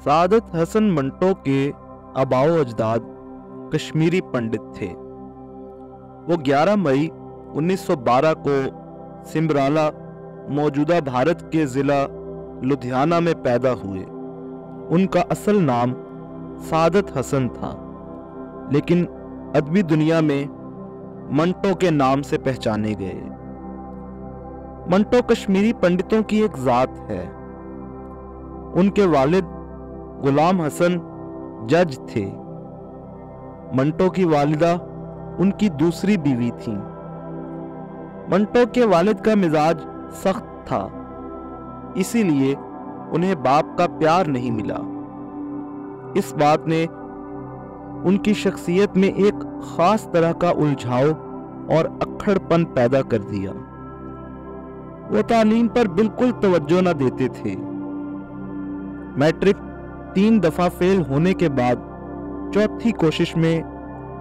سعادت حسن منٹو کے آباؤ اجداد کشمیری پنڈت تھے۔ وہ 11 مئی 1912 کو سمرالا موجودہ بھارت کے ضلع لدھیانہ میں پیدا ہوئے۔ ان کا اصل نام سعادت حسن تھا، لیکن ادبی دنیا میں منٹو کے نام سے پہچانے گئے۔ منٹو کشمیری پنڈتوں کی ایک ذات ہے۔ ان کے والد غلام حسن جج تھے۔ منٹو کی والدہ ان کی دوسری بیوی تھیں۔ منٹو کے والد کا مزاج سخت تھا، اسی لیے انہیں باپ کا پیار نہیں ملا۔ اس بات نے ان کی شخصیت میں ایک خاص طرح کا الجھاؤ اور اکھڑ پن پیدا کر دیا۔ وہ تعلیم پر بالکل توجہ نہ دیتے تھے۔ میٹرک 3 دفعہ فیل ہونے کے بعد چوتھی کوشش میں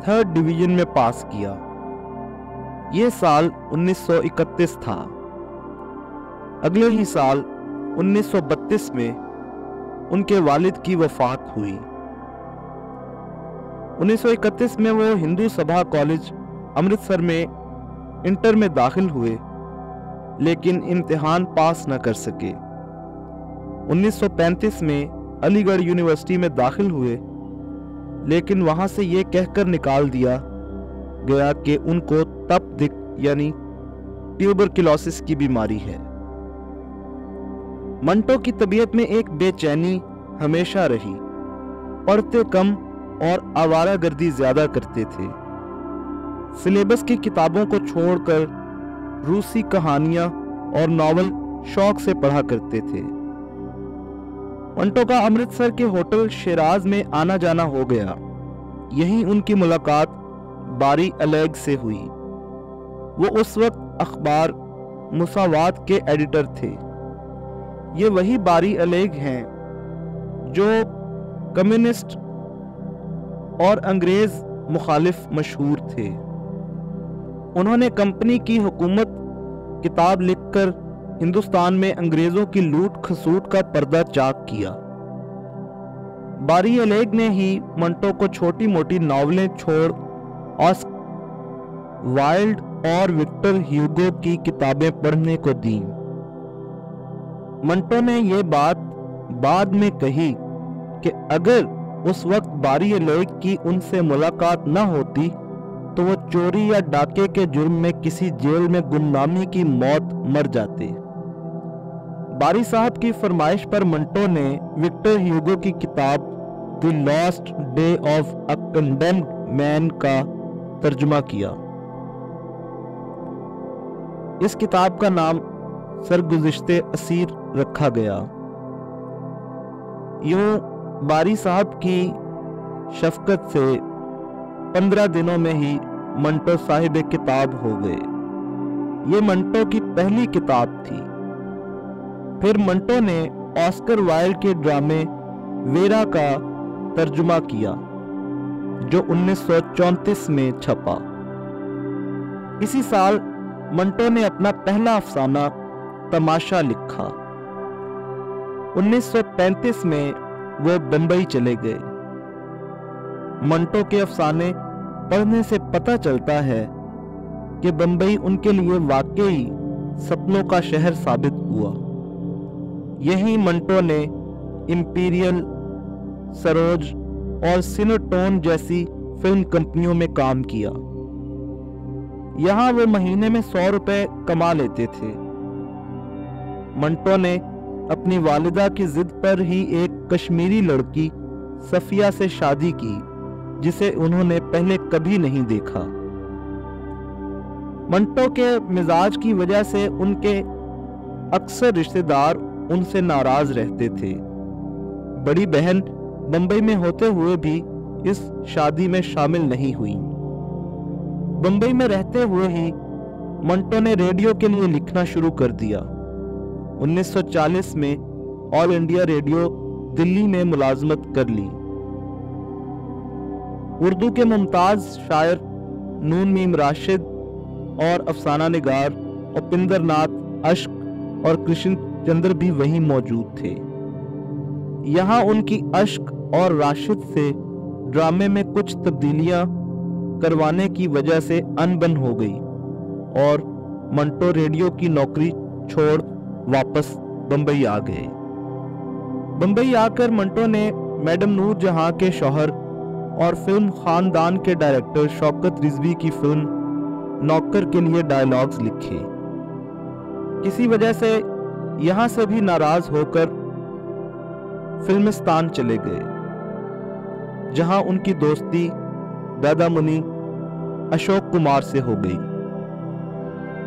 3rd ڈویژن میں پاس کیا۔ یہ سال 1931 تھا۔ اگلے ہی سال 1932 میں ان کے والد کی وفات ہوئی۔ 1931 میں وہ ہندو سبھا کالج امرتسر میں انٹر میں داخل ہوئے، لیکن امتحان پاس نہ کر سکے۔ 1935 میں علی گڑھ یونیورسٹی میں داخل ہوئے، لیکن وہاں سے یہ کہہ کر نکال دیا گیا کہ ان کو تپ دق یعنی ٹیوبرکلوسس کی بیماری ہے۔ منٹو کی طبیعت میں ایک بے چینی ہمیشہ رہی۔ پڑھتے کم اور آوارہ گردی زیادہ کرتے تھے۔ سلیبس کی کتابوں کو چھوڑ کر روسی کہانیاں اور ناول شوق سے پڑھا کرتے تھے۔ منٹو کا امرتسر کے ہوٹل شیراز میں آنا جانا ہو گیا۔ یہیں ان کی ملاقات باری الیگ سے ہوئی۔ وہ اس وقت اخبار مساوات کے ایڈیٹر تھے۔ یہ وہی باری الیگ ہیں جو کمیونسٹ اور انگریز مخالف مشہور تھے۔ انہوں نے کمپنی کی حکومت کتاب لکھ کر ہندوستان میں انگریزوں کی لوٹ کھسوٹ کا پردہ چاک کیا۔ باری الیگ نے ہی منٹو کو چھوٹی موٹی ناولیں چھوڑ آسکر وائلڈ اور وکٹر ہیوگو کی کتابیں پڑھنے کو دیں۔ منٹو نے یہ بات بعد میں کہی کہ اگر اس وقت باری الیگ کی ان سے ملاقات نہ ہوتی تو وہ چوری یا ڈاکے کے جرم میں کسی جیل میں گمنامی کی موت مر جاتے۔ باری صاحب کی فرمائش پر منٹو نے وکٹر ہیوگو کی کتاب the last day of a condemned man کا ترجمہ کیا۔ اس کتاب کا نام سرگزشتِ اسیر رکھا گیا۔ یوں باری صاحب کی شفقت سے 15 دنوں میں ہی منٹو صاحب کتاب ہو گئے۔ یہ منٹو کی پہلی کتاب تھی۔ پھر منٹو نے آسکر وائلڈ کے ڈرامے ویرا کا ترجمہ کیا، جو 1934 میں چھپا۔ اسی سال منٹو نے اپنا پہلا افسانہ تماشا لکھا۔ 1935 میں وہ بمبئی چلے گئے۔ منٹو کے افسانے پڑھنے سے پتہ چلتا ہے کہ بمبئی ان کے لیے واقعی سپنوں کا شہر ثابت ہوا۔ یہیں منٹو نے امپیریل، سروج اور سینوٹون جیسی فلم کمپنیوں میں کام کیا۔ یہاں وہ مہینے میں 100 روپے کما لیتے تھے۔ منٹو نے اپنی والدہ کی ضد پر ہی ایک کشمیری لڑکی صفیہ سے شادی کی، جسے انہوں نے پہلے کبھی نہیں دیکھا۔ منٹو کے مزاج کی وجہ سے ان کے اکثر رشتہ دار ان سے ناراض رہتے تھے۔ بڑی بہن بمبئی میں ہوتے ہوئے بھی اس شادی میں شامل نہیں ہوئی۔ بمبئی میں رہتے ہوئے ہی منٹو نے ریڈیو کے لیے لکھنا شروع کر دیا۔ 1940 میں آل انڈیا ریڈیو دلی میں ملازمت کر لی۔ اردو کے ممتاز شاعر نون میم راشد اور افسانہ نگار اپندر ناتھ اشک اور کرشن چندر بھی وہیں موجود تھے۔ یہاں ان کی اشک اور راشد سے ڈرامے میں کچھ تبدیلیاں کروانے کی وجہ سے انبن ہو گئی اور منٹو ریڈیو کی نوکری چھوڑ واپس بمبئی آ گئے۔ بمبئی آ کر منٹو نے میڈم نور جہاں کے شوہر اور فلم خاندان کے ڈائریکٹر شوکت رضوی کی فلم نوکر کے لیے ڈائلاگز لکھے۔ کسی وجہ سے یہاں سے بھی ناراض ہو کر فلمستان چلے گئے، جہاں ان کی دوستی بیدا منی اشوک کمار سے ہو گئی۔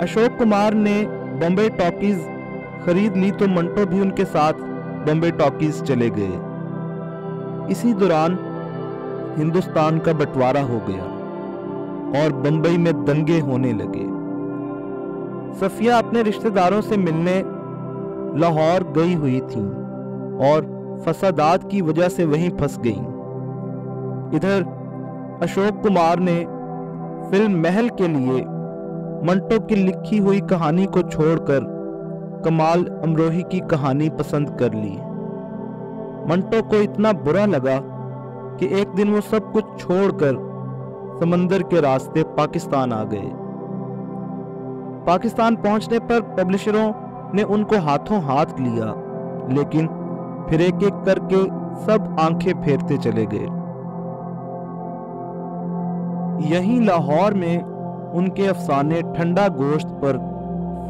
اشوک کمار نے بمبئی ٹاکیز خرید لی تو منٹو بھی ان کے ساتھ بمبئی ٹاکیز چلے گئے۔ اسی دوران ہندوستان کا بٹوارہ ہو گیا اور بمبئی میں دنگے ہونے لگے۔ صفیہ اپنے رشتہ داروں سے ملنے لاہور گئی ہوئی تھیں اور فسادات کی وجہ سے وہیں پھنس گئیں۔ ادھر اشوک کمار نے فلم محل کے لیے منٹو کی لکھی ہوئی کہانی کو چھوڑ کر کمال امروہی کی کہانی پسند کر لی۔ منٹو کو اتنا برا لگا کہ ایک دن وہ سب کچھ چھوڑ کر سمندر کے راستے پاکستان آ گئے۔ پاکستان پہنچنے پر پبلشروں نے ان کو ہاتھوں ہاتھ لیا، لیکن پھر ایک ایک کر کے سب آنکھیں پھیرتے چلے گئے۔ یہیں لاہور میں ان کے افسانے ٹھنڈا گوشت پر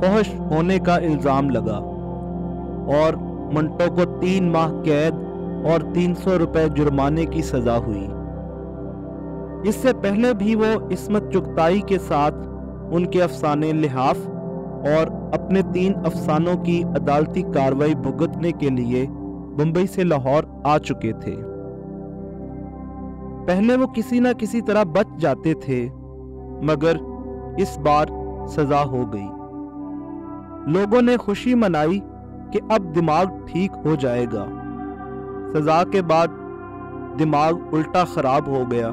فحش ہونے کا الزام لگا اور منٹو کو 3 ماہ قید اور 300 روپے جرمانے کی سزا ہوئی۔ اس سے پہلے بھی وہ عصمت چغتائی کے ساتھ ان کے افسانے لحاف اور اپنے 3 افسانوں کی عدالتی کارروائی بھگتنے کے لیے بمبئی سے لاہور آ چکے تھے۔ پہلے وہ کسی نہ کسی طرح بچ جاتے تھے، مگر اس بار سزا ہو گئی۔ لوگوں نے خوشی منائی کہ اب دماغ ٹھیک ہو جائے گا۔ سزا کے بعد دماغ الٹا خراب ہو گیا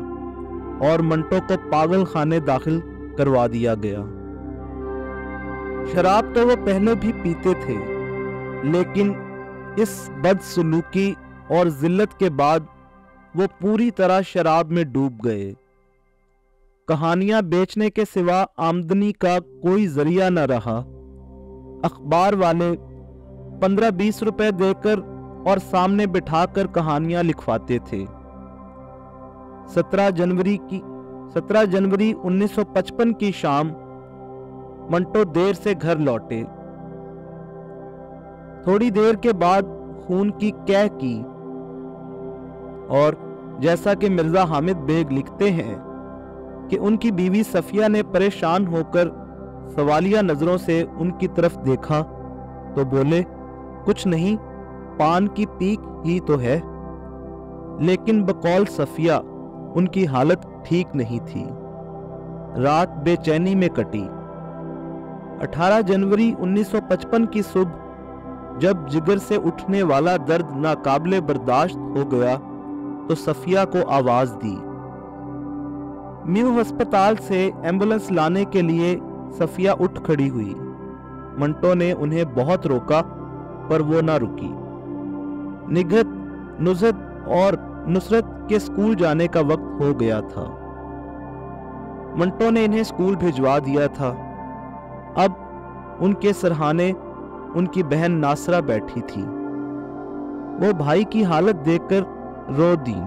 اور منٹو کو پاگل خانے داخل کروا دیا گیا۔ شراب تو وہ پہلے بھی پیتے تھے، لیکن اس بدسلوکی اور ذلت کے بعد وہ پوری طرح شراب میں ڈوب گئے۔ کہانیاں بیچنے کے سوا آمدنی کا کوئی ذریعہ نہ رہا۔ اخبار والے 15-20 روپے دے کر اور سامنے بٹھا کر کہانیاں لکھواتے تھے۔ 17 جنوری 1955 کی شام منٹو دیر سے گھر لوٹے۔ تھوڑی دیر کے بعد خون کی کیح کی، اور جیسا کہ مرزا حامد بیگ لکھتے ہیں کہ ان کی بیوی صفیہ نے پریشان ہو کر سوالیہ نظروں سے ان کی طرف دیکھا تو بولے، کچھ نہیں، پان کی پیک ہی تو ہے۔ لیکن بقول صفیہ ان کی حالت ٹھیک نہیں تھی۔ رات بے چینی میں کٹی۔ 18 جنوری 1955 کی صبح جب جگر سے اٹھنے والا درد ناقابل برداشت ہو گیا تو صفیہ کو آواز دی۔ میو ہسپتال سے ایمبولنس لانے کے لیے صفیہ اٹھ کھڑی ہوئی۔ منٹو نے انہیں بہت روکا پر وہ نہ رکی۔ نگہت، نزہت اور نصرت کے سکول جانے کا وقت ہو گیا تھا۔ منٹو نے انہیں سکول بھیجوا دیا تھا۔ اب ان کے سرہانے ان کی بہن ناصرہ بیٹھی تھی۔ وہ بھائی کی حالت دیکھ کر رو دیں۔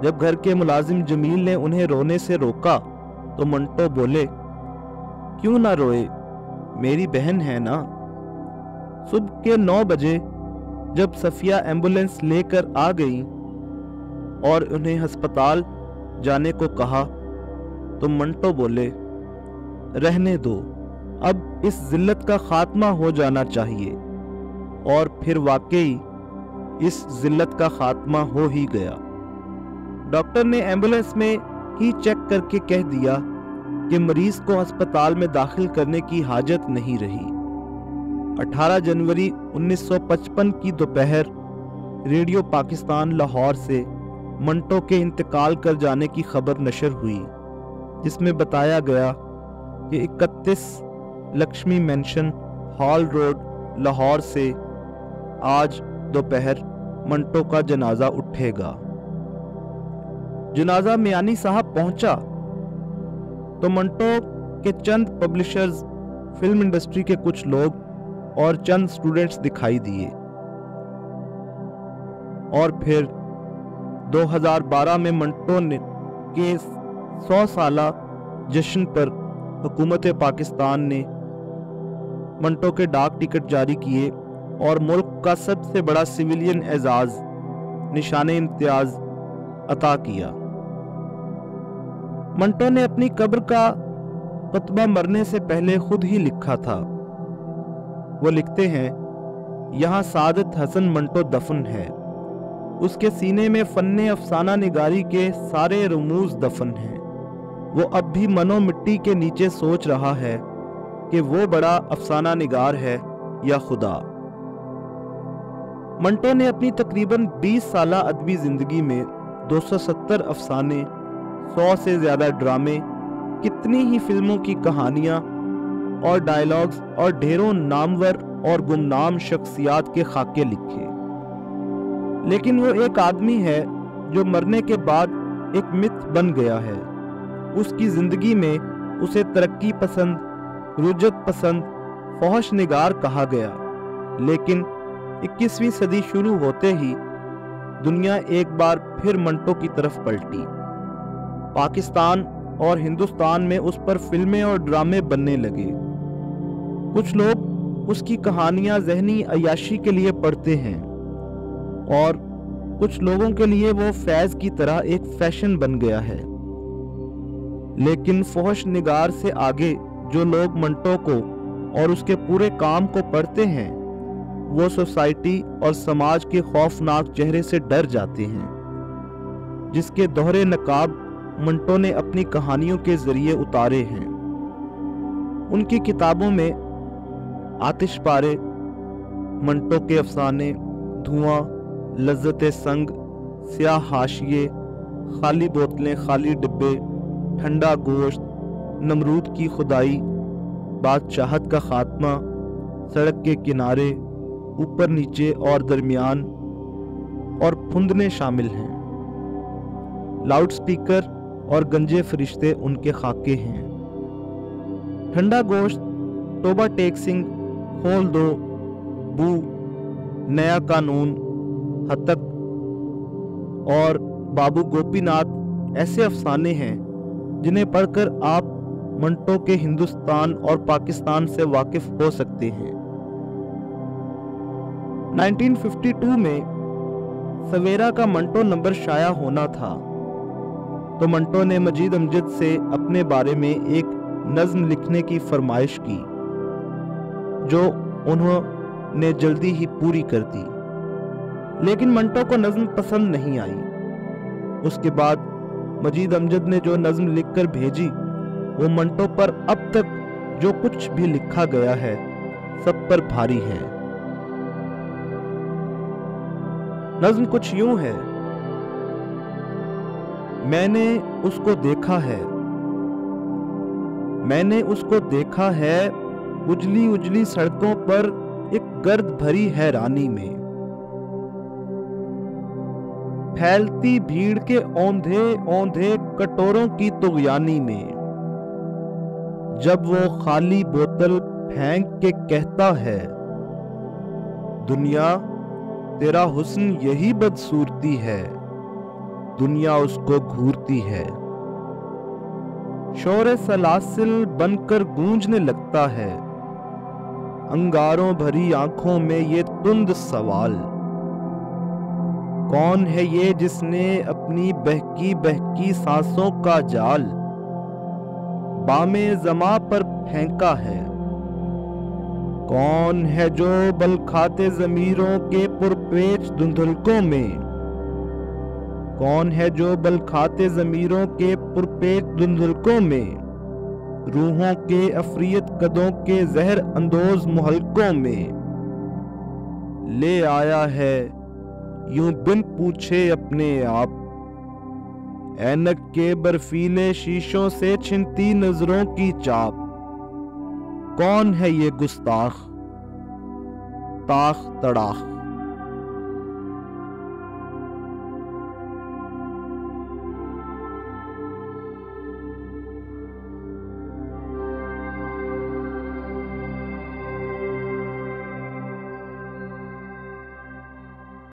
جب گھر کے ملازم جمیل نے انہیں رونے سے روکا تو منٹو بولے، کیوں نہ روئے، میری بہن ہے نا۔ صبح کے 9 بجے جب صفیہ ایمبولنس لے کر آ گئی اور انہیں ہسپتال جانے کو کہا تو منٹو بولے، رہنے دو، اب اس ذلت کا خاتمہ ہو جانا چاہیے۔ اور پھر واقعی اس ذلت کا خاتمہ ہو ہی گیا۔ ڈاکٹر نے ایمبولنس میں ہی چیک کر کے کہہ دیا کہ مریض کو ہسپتال میں داخل کرنے کی حاجت نہیں رہی۔ 18 جنوری 1955 کی دوپہر ریڈیو پاکستان لاہور سے منٹو کے انتقال کر جانے کی خبر نشر ہوئی، جس میں بتایا گیا کہ 31 Lakshmi Mansion, Hall Road, Lahore سے آج دوپہر منٹو کا جنازہ اٹھے گا۔ جنازہ میانی صاحب پہنچا تو منٹو کے چند پبلشرز، فلم انڈسٹری کے کچھ لوگ اور چند سٹوڈنٹس دکھائی دیے، اور پھر 2012 میں منٹو کے 100 سالہ جشن پر حکومت پاکستان نے منٹو کے ڈاک ٹکٹ جاری کیے اور ملک کا سب سے بڑا سویلین اعزاز نشان امتیاز عطا کیا۔ منٹو نے اپنی قبر کا خطبہ مرنے سے پہلے خود ہی لکھا تھا۔ وہ لکھتے ہیں، یہاں سعادت حسن منٹو دفن ہے، اس کے سینے میں فن افسانہ نگاری کے سارے رموز دفن ہیں۔ وہ اب بھی منو مٹی کے نیچے سوچ رہا ہے کہ وہ بڑا افسانہ نگار ہے یا خدا۔ منٹو نے اپنی تقریباً 20 سالہ ادبی زندگی میں 270 افسانے، 100 سے زیادہ ڈرامے، کتنی ہی فلموں کی کہانیاں اور ڈائیلاگز اور ڈھیروں نامور اور گمنام شخصیات کے خاکے لکھے، لیکن وہ ایک آدمی ہے جو مرنے کے بعد ایک متھ بن گیا ہے۔ اس کی زندگی میں اسے ترقی پسند، رجت پسند، فحش نگار کہا گیا، لیکن 21ویں صدی شروع ہوتے ہی دنیا ایک بار پھر منٹو کی طرف پلٹی۔ پاکستان اور ہندوستان میں اس پر فلمیں اور ڈرامے بننے لگے۔ کچھ لوگ اس کی کہانیاں ذہنی عیاشی کے لیے پڑھتے ہیں، اور کچھ لوگوں کے لیے وہ فیض کی طرح ایک فیشن بن گیا ہے۔ لیکن فحش نگار سے آگے جو لوگ منٹو کو اور اس کے پورے کام کو پڑھتے ہیں، وہ سوسائٹی اور سماج کے خوفناک چہرے سے ڈر جاتے ہیں، جس کے دوہرے نقاب منٹو نے اپنی کہانیوں کے ذریعے اتارے ہیں۔ ان کی کتابوں میں آتش پارے، منٹو کے افسانے، دھواں، لذت سنگ، سیاہ حاشیے، خالی بوتلیں خالی ڈبے، ٹھنڈا گوشت، نمرود کی خدائی، بادشاہت کا خاتمہ، سڑک کے کنارے، اوپر نیچے اور درمیان، اور پھندنے شامل ہیں۔ لاؤڈ سپیکر اور گنجے فرشتے ان کے خاکے ہیں۔ ٹھنڈا گوشت، توبہ ٹیک سنگھ، کھول دو، بو، نیا قانون، ہتک اور بابو گوپی ناتھ ایسے افسانے ہیں جنہیں پڑھ کر آپ منٹو کے ہندوستان اور پاکستان سے واقف ہو سکتے ہیں۔ 1952 میں سویرا کا منٹو نمبر شائع ہونا تھا تو منٹو نے مجید امجد سے اپنے بارے میں ایک نظم لکھنے کی فرمائش کی، جو انہوں نے جلدی ہی پوری کر دی، لیکن منٹو کو نظم پسند نہیں آئی۔ اس کے بعد مجید امجد نے جو نظم لکھ کر بھیجی، وہ منٹو پر اب تک جو کچھ بھی لکھا گیا ہے سب پر بھاری ہے۔ نظم کچھ یوں ہے، میں نے اس کو دیکھا ہے، میں نے اس کو دیکھا ہے، اجلی اجلی سڑکوں پر ایک گرد بھری حیرانی میں، پھیلتی بھیڑ کے اوندھے اوندھے کٹوروں کی طغیانی میں، جب وہ خالی بوتل پھینک کے کہتا ہے، دنیا تیرا حسن یہی بدصورتی ہے، دنیا اس کو گھورتی ہے، شور سلاسل بن کر گونجنے لگتا ہے، انگاروں بھری آنکھوں میں یہ تند سوال، کون ہے یہ جس نے اپنی بہکی بہکی سانسوں کا جال بام زماں پر پھینکا ہے، کون ہے جو بل کھاتے ضمیروں کے پرپیچ دھندلکوں میں، کون ہے جو بل کھاتے ضمیروں کے پرپیچ دھندلکوں میں، روحوں کے افریت قدوں کے زہر اندوز محلقوں میں، لے آیا ہے یوں بن پوچھے اپنے آپ، اینک کے برفیلے شیشوں سے چھنتی نظروں کی چاپ، کون ہے یہ گستاخ، تاخ تڑاخ۔